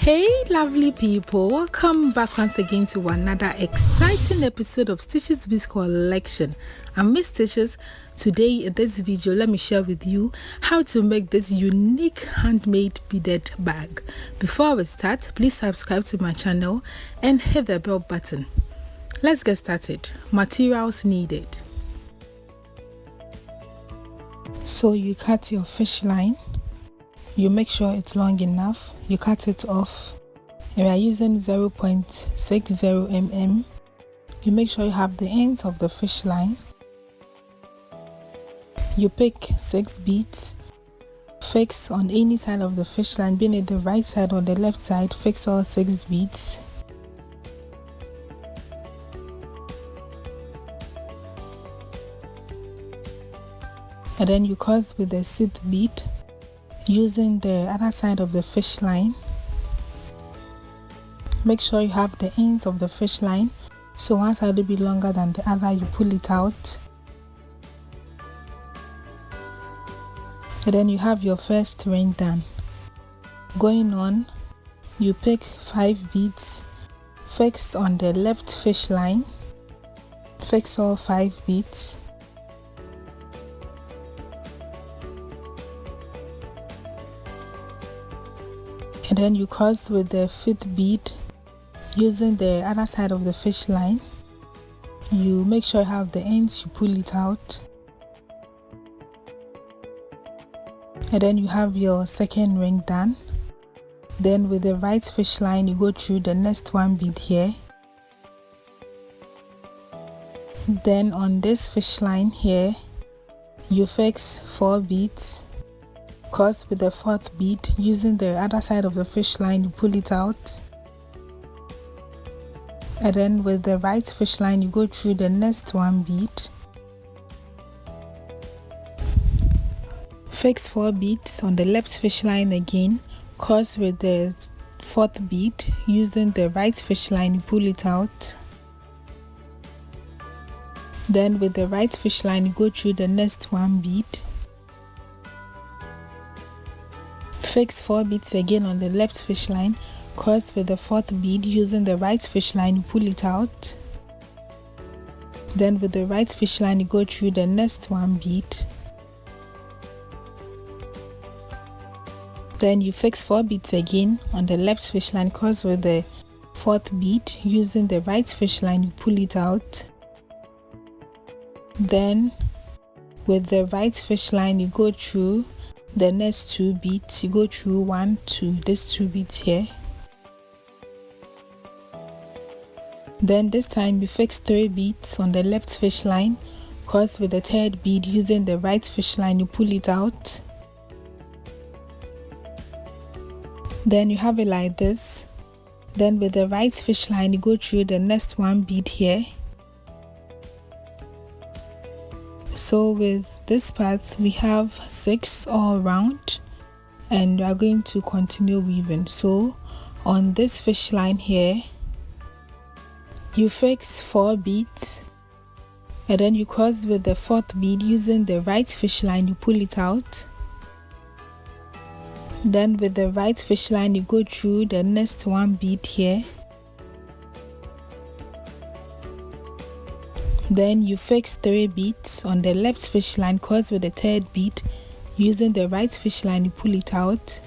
Hey lovely people, welcome back once again to another exciting episode of Stitches Biz Collection. I'm Miss Stitches. Today in this video, let me share with you how to make this unique handmade beaded bag. Before we start, please subscribe to my channel and hit the bell button. Let's get started. Materials needed. So you cut your fish line. You make sure it's long enough. You cut it off. We are using 0.60 mm. You make sure you have the ends of the fish line. You pick 6 beads. Fix on any side of the fish line, being it the right side or the left side. Fix all 6 beads. And then you cross with the 6th bead, using the other side of the fish line. Make sure you have the ends of the fish line, so one side will be longer than the other. You pull it out, and then you have your first ring done. Going on, you pick 5 beads, fix on the left fish line, fix all 5 beads. And then you cross with the 5th bead, using the other side of the fish line. You make sure you have the ends, you pull it out. And then you have your second ring done. Then with the right fish line, you go through the next 1 bead here. Then on this fish line here, you fix 4 beads. Cross with the 4th bead, using the other side of the fish line, you pull it out. And then with the right fish line, you go through the next 1 bead. Fix 4 beads on the left fish line again. Cross with the 4th bead, using the right fish line, you pull it out. Then with the right fish line, you go through the next 1 bead. Fix 4 beads again on the left fish line. Cross with the 4th bead, using the right fish line, you pull it out. Then with the right fish line, you go through the next 1 bead. Then you fix 4 beads again on the left fish line. Cross with the 4th bead, using the right fish line, you pull it out. Then with the right fish line, you go through the next 2 beads. You go through 1, 2, these 2 beads here. Then this time you fix 3 beads on the left fish line. Cross with the 3rd bead, using the right fish line, you pull it out. Then you have it like this. Then with the right fish line, you go through the next 1 bead here. So with this part, we have 6 all around, and we are going to continue weaving. So on this fish line here, you fix 4 beads, and then you cross with the 4th bead, using the right fish line, you pull it out. Then with the right fish line, you go through the next 1 bead here. Then you fix 3 beads on the left fish line. Cross with the 3rd bead, using the right fish line, you pull it out.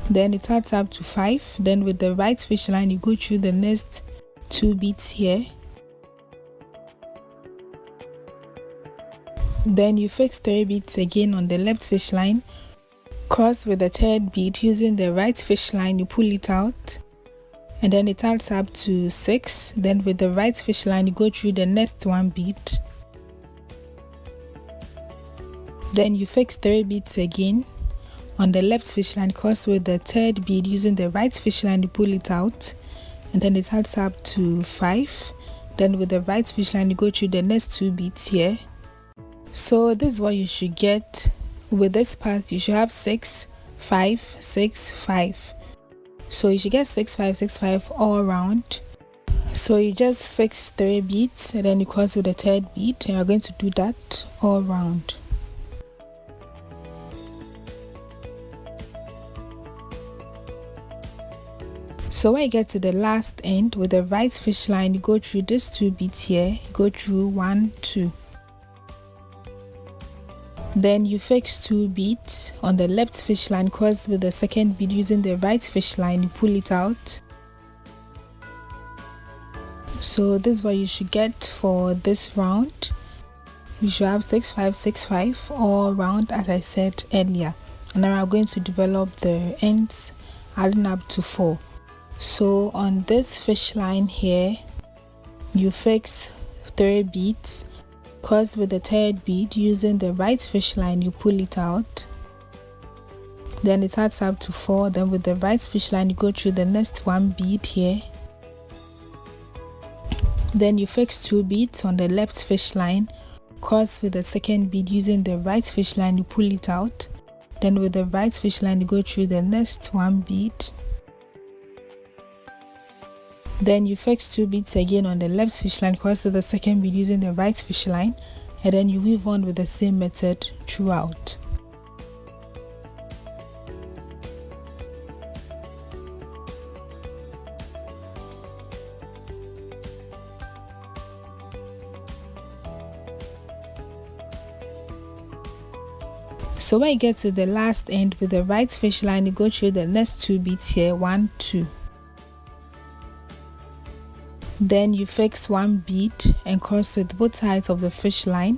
Then it adds up to 5. Then with the right fish line, you go through the next 2 beads here. Then you fix 3 beads again on the left fish line. Cross with the 3rd bead, using the right fish line, you pull it out. And then it adds up to 6. Then with the right fish line, you go through the next 1 bead. Then you fix 3 beads again on the left fish line. Cross with the 3rd bead, using the right fish line, you pull it out. And then it adds up to 5. Then with the right fish line, you go through the next 2 beads here. So this is what you should get. With this part, you should have 6, 5, 6, 5. So you should get 6, 5, 6, 5 all around. So you just fix 3 beads, and then you cross with the 3rd bead, and you're going to do that all around. So when you get to the last end with the right fish line, you go through these 2 beads here, you go through 1, 2. Then you fix 2 beads on the left fish line, cross with the second bead using the right fish line, you pull it out. So this is what you should get for this round. You should have 6 5 6 5 all round, as I said earlier. And now I'm going to develop the ends adding up to 4. So on this fish line here, you fix 3 beads, cross with the 3rd bead using the right fish line, you pull it out. Then it adds up to 4. Then with the right fish line, you go through the next 1 bead here. Then you fix 2 beads on the left fish line, cross with the 2nd bead using the right fish line, you pull it out. Then with the right fish line, you go through the next 1 bead. Then you fix 2 beads again on the left fish line, cross with the 2nd bead using the right fish line, and then you weave on with the same method throughout. So when you get to the last end with the right fish line, you go through the next 2 beads here, 1, 2. Then you fix 1 bead and cross with both sides of the fish line.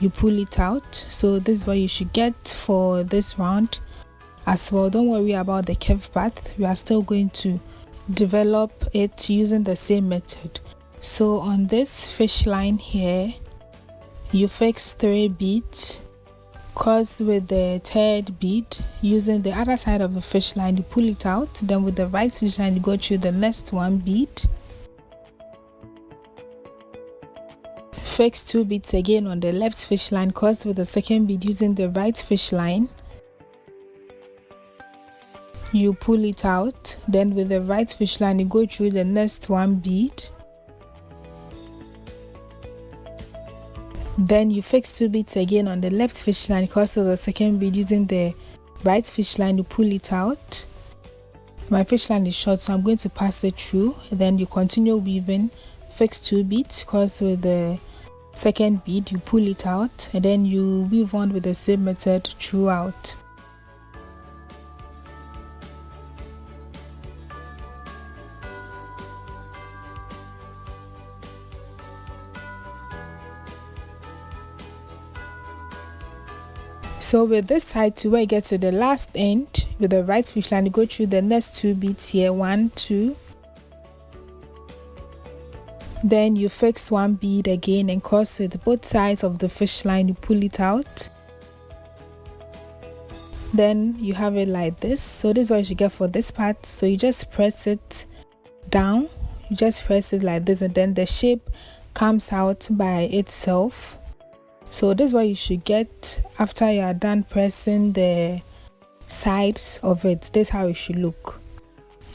You pull it out. So this is what you should get for this round as well. Don't worry about the curve path. We are still going to develop it using the same method. So on this fish line here, you fix 3 beads, cross with the 3rd bead using the other side of the fish line, you pull it out. Then with the right fish line, you go through the next 1 bead, fix 2 beads again on the left fish line, cross with the 2nd bead using the right fish line, you pull it out. Then with the right fish line, you go through the next 1 bead. Then you fix 2 beads again on the left fish line, cross with the 2nd bead using the right fish line, you pull it out. My fish line is short, so I'm going to pass it through. Then you continue weaving, fix 2 beads, cross with the 2nd bead, you pull it out, and then you weave on with the same method throughout. So with this side to where you get to the last end with the right fish line, you go through the next 2 beads here, 1, 2. Then you fix 1 bead again and cross with both sides of the fish line, you pull it out. Then you have it like this. So this is what you should get for this part. So you just press it down, you just press it like this, and then the shape comes out by itself. So this is what you should get after you are done pressing the sides of it. This is how it should look.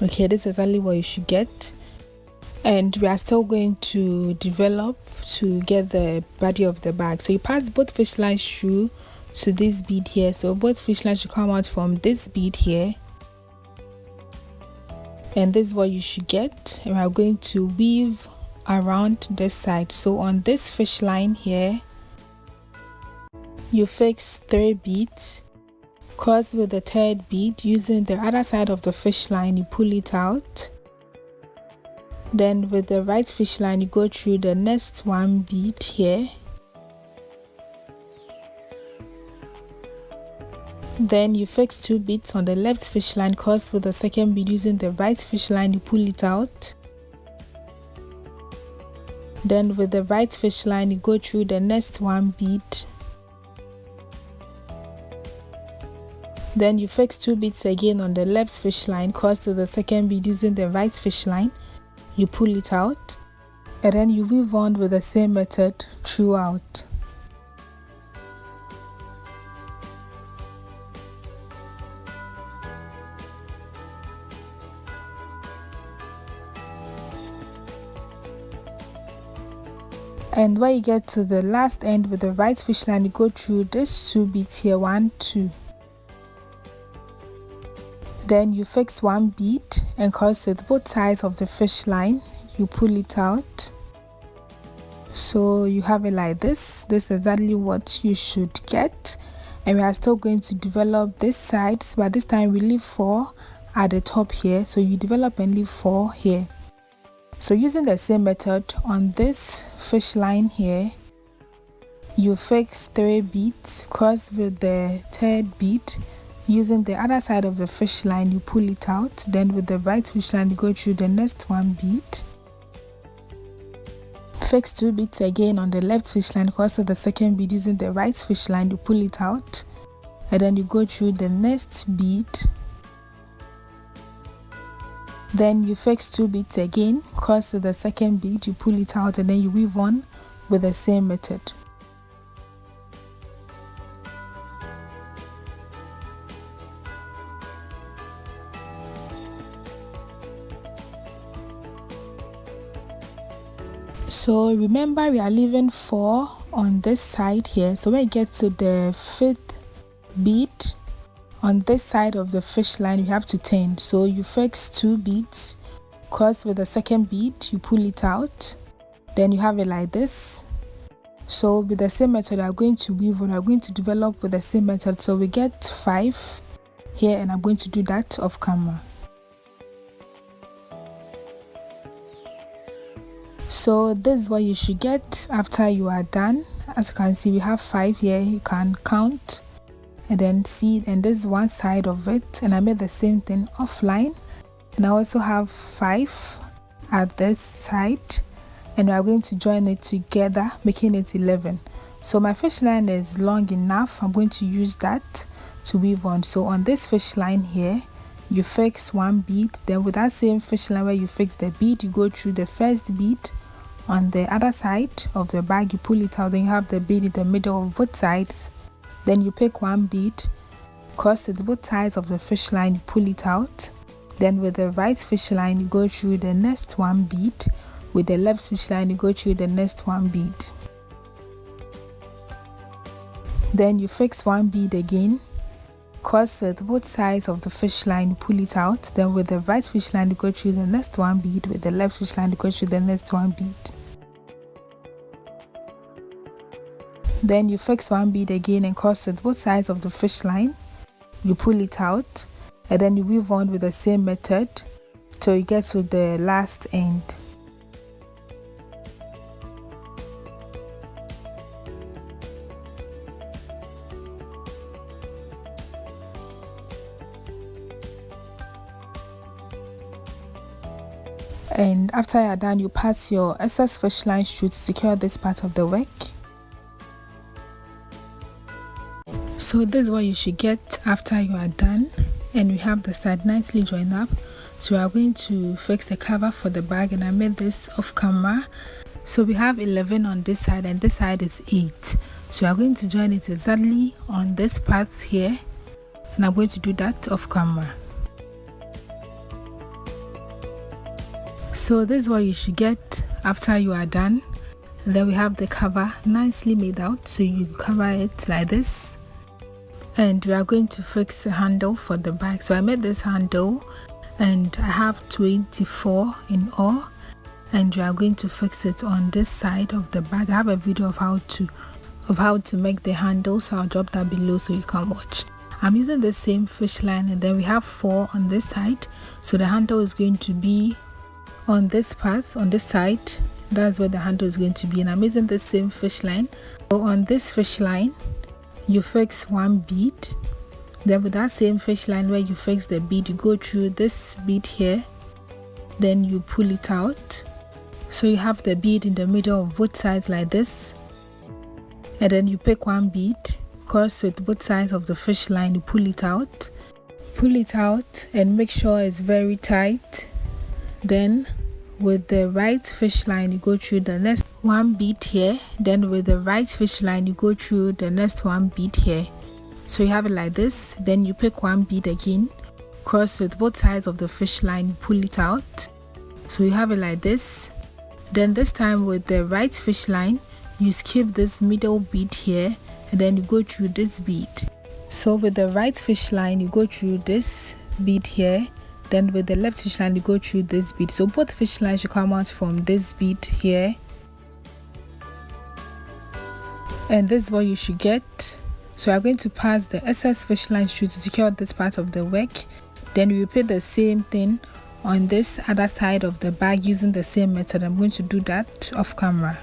Okay, this is exactly what you should get. And we are still going to develop to get the body of the bag. So you pass both fish lines through to this bead here. So both fish lines should come out from this bead here. And this is what you should get. And we are going to weave around this side. So on this fish line here, you fix 3 beads, cross with the 3rd bead using the other side of the fish line, you pull it out. Then with the right fish line, you go through the next 1 bead here. Then you fix 2 beads on the left fish line, cross with the 2nd bead using the right fish line, you pull it out. Then with the right fish line, you go through the next 1 bead. Then you fix 2 beads again on the left fish line, cross with the 2nd bead using the right fish line, you pull it out, and then you weave on with the same method throughout. And when you get to the last end with the right fish line, you go through these 2 beads here, 1, 2. Then you fix one bead and cross with both sides of the fish line. You pull it out. So you have it like this. This is exactly what you should get. And we are still going to develop this side, but this time we leave 4 at the top here. So you develop and leave 4 here. So using the same method on this fish line here, you fix 3 beads, cross with the 3rd bead. Using the other side of the fish line, you pull it out. Then with the right fish line, you go through the next 1 bead. Fix 2 beads again on the left fish line, cross with the 2nd bead. Using the right fish line, you pull it out. And then you go through the next bead. Then you fix 2 beads again, cross with the 2nd bead, you pull it out, and then you weave on with the same method. So remember, we are leaving 4 on this side here. So when you get to the 5th bead on this side of the fish line, you have to turn. So you fix 2 beads, cross with the 2nd bead, you pull it out. Then you have it like this. So with the same method, I'm going to weave on. I'm going to develop with the same method. So we get 5 here, and I'm going to do that off camera. So this is what you should get after you are done. As you can see, we have 5 here. You can count and then see, and this is one side of it, and I made the same thing offline. And I also have 5 at this side, and we are going to join it together, making it 11. So my fish line is long enough. I'm going to use that to weave on. So on this fish line here, you fix 1 bead. Then with that same fish line where you fix the bead, you go through the 1st bead on the other side of the bag, you pull it out. Then you have the bead in the middle of both sides. Then you pick 1 bead, cross with both sides of the fish line, you pull it out. Then with the right fish line, you go through the next 1 bead. With the left fish line, you go through the next 1 bead. Then you fix 1 bead again, cross with both sides of the fish line, you pull it out. Then with the right fish line, you go through the next 1 bead. With the left fish line, you go through the next 1 bead. Then you fix 1 bead again and cross with both sides of the fish line, you pull it out, and then you weave on with the same method till you get to the last end. And after you are done, you pass your excess fish line through to secure this part of the work. So this is what you should get after you are done, and we have the side nicely joined up. So we are going to fix the cover for the bag, and I made this off camera. So we have 11 on this side, and this side is 8. So we are going to join it exactly on this part here, and I'm going to do that off camera. So this is what you should get after you are done. And then we have the cover nicely made out, so you cover it like this. And we are going to fix a handle for the bag. So I made this handle, and I have 24 in all, and we are going to fix it on this side of the bag. I have a video of how to make the handle, so I'll drop that below so you can watch. I'm using the same fish line, and then we have 4 on this side, so the handle is going to be on this part, on this side. That's where the handle is going to be, and I'm using the same fish line. So on this fish line, you fix 1 bead. Then with that same fish line where you fix the bead, you go through this bead here, then you pull it out. So you have the bead in the middle of both sides like this, and then you pick 1 bead, cross with both sides of the fish line, you pull it out and make sure it's very tight. Then with the right fish line, you go through the next 1 bead here. Then with the right fish line, you go through the next 1 bead here. So you have it like this. Then you pick 1 bead again, cross with both sides of the fish line, you pull it out. So you have it like this. Then this time with the right fish line, you skip this middle bead here, and then you go through this bead. So with the right fish line, you go through this bead here, then with the left fish line you go through this bead. So both fish lines should come out from this bead here, and this is what you should get. So we are going to pass the excess fish line through to secure this part of the work. Then we repeat the same thing on this other side of the bag using the same method. I'm going to do that off camera.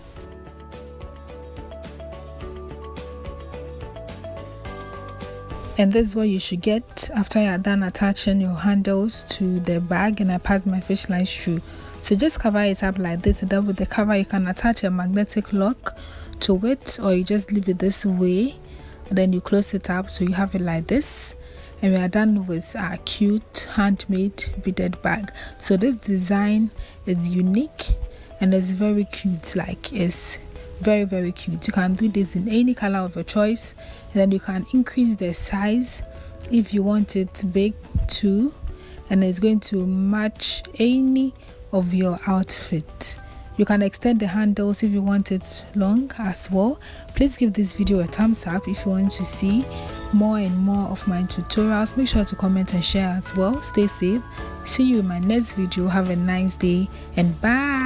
And this is what you should get after you are done attaching your handles to the bag and I passed my fish line through. So just cover it up like this, and then with the cover you can attach a magnetic lock to it, or you just leave it this way and then you close it up so you have it like this. And we are done with our cute handmade beaded bag. So this design is unique and it's very cute. Like, it's very cute. You can do this in any color of your choice, and then you can increase the size if you want it big too, and it's going to match any of your outfit. You can extend the handles if you want it long as well. Please give this video a thumbs up if you want to see more and more of my tutorials. Make sure to comment and share as well. Stay safe. See you in my next video. Have a nice day and bye.